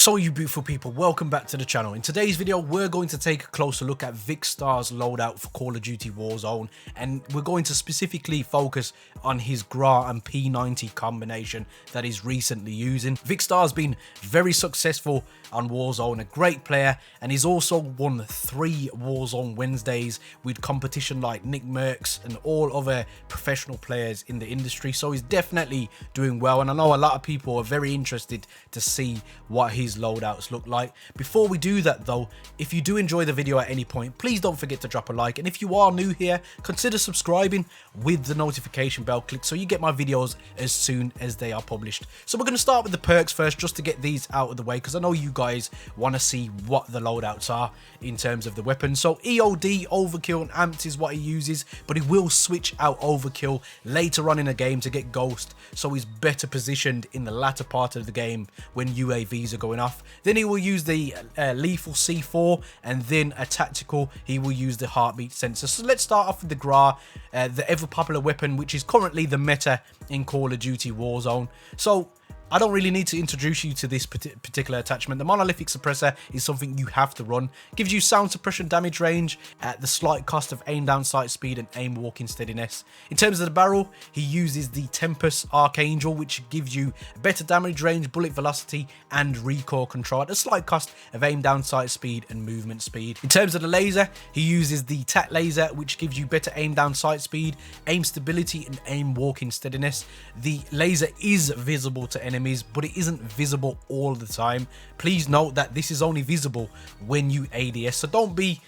So you beautiful people, welcome back to the channel. In today's video, we're going to take a closer look at Vikkstar's loadout for Call of Duty Warzone, and we're going to specifically focus on his Grau and P90 combination that he's recently using. Vikkstar has been very successful on Warzone, a great player, and he's also won 3 Warzone Wednesdays with competition like Nick Merckx and all other professional players in the industry, so he's definitely doing well, and I know a lot of people are very interested to see what his loadouts look like. Before we do that though, if you do enjoy the video at any point, please don't forget to drop a like, and if you are new here, consider subscribing with the notification bell clicked so you get my videos as soon as they are published. So we're going to start with the perks first, just to get these out of the way, because I know you guys want to see what the loadouts are in terms of the weapons. So EOD, Overkill and Amped is what he uses, but he will switch out Overkill later on in a game to get Ghost, so he's better positioned in the latter part of the game when UAVs are going off. Then he will use the lethal C4, and then a tactical he will use the heartbeat sensor. So let's start off with the Grau, the ever popular weapon which is currently the meta in Call of Duty Warzone. So I don't really need to introduce you to this particular attachment. The monolithic suppressor is something you have to run. Gives you sound suppression damage range at the slight cost of aim down sight speed and aim walking steadiness. In terms of the barrel, he uses the Tempest Archangel, which gives you better damage range, bullet velocity and recoil control at a slight cost of aim down sight speed and movement speed. In terms of the laser, he uses the TAC laser, which gives you better aim down sight speed, aim stability and aim walking steadiness. The laser is visible to enemies, but it isn't visible all the time. Please note that this is only visible when you ADS, so don't be,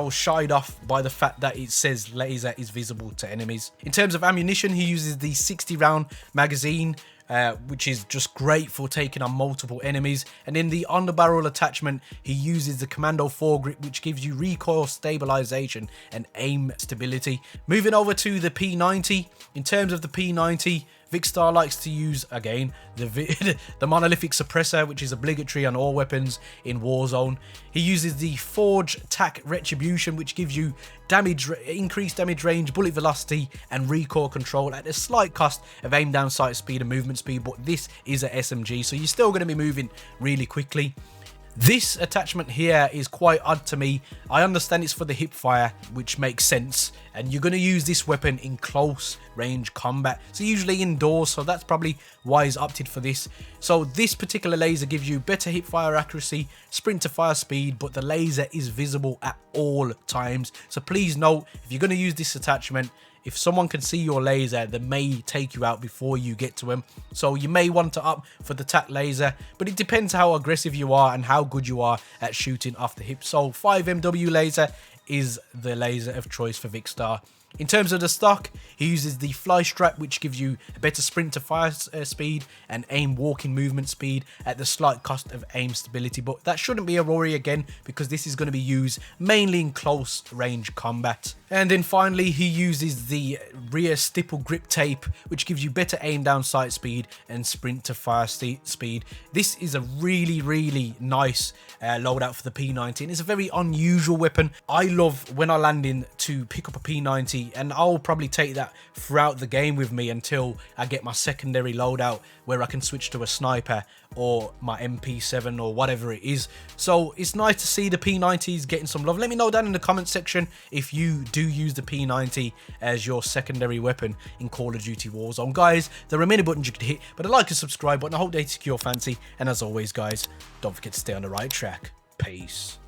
shied off by the fact that it says laser is visible to enemies. In terms of ammunition, he uses the 60 round magazine, which is just great for taking on multiple enemies. And in the underbarrel attachment, he uses the Commando foregrip, which gives you recoil stabilization and aim stability. Moving over to the P90, in terms of the P90, Vikkstar likes to use, again, the monolithic suppressor, which is obligatory on all weapons in Warzone. He uses the Forge TAC Retribution, which gives you increased damage range, bullet velocity and recoil control at a slight cost of aim down sight speed and movement speed, but this is a SMG, so you're still going to be moving really quickly. This attachment here is quite odd to me. I understand it's for the hip fire, which makes sense, and you're going to use this weapon in close range combat, so usually indoors, so that's probably why he's opted for this. So this particular laser gives you better hip fire accuracy, sprint to fire speed, but the laser is visible at all times. So please note, if you're going to use this attachment, if someone can see your laser, they may take you out before you get to him. So you may want to opt for the TAC laser, but it depends how aggressive you are and how good you are at shooting off the hip. So 5MW laser is the laser of choice for Vikkstar. In terms of the stock, he uses the fly strap, which gives you a better sprint to fire speed and aim walking movement speed at the slight cost of aim stability, but that shouldn't be a worry again, because this is going to be used mainly in close range combat. And then finally, he uses the rear stipple grip tape, which gives you better aim down sight speed and sprint to fire speed. This is a really nice loadout for the P90, and it's a very unusual weapon. I love when I land in to pick up a P90, and I'll probably take that throughout the game with me until I get my secondary loadout where I can switch to a sniper or my MP7 or whatever it is. So it's nice to see the P90s getting some love. Let me know down in the comment section if you do use the P90 as your secondary weapon in Call of Duty Warzone. Guys, there are many buttons you could hit, but I like and subscribe button. I hope they take your fancy, and as always guys, don't forget to stay on the right track. Peace.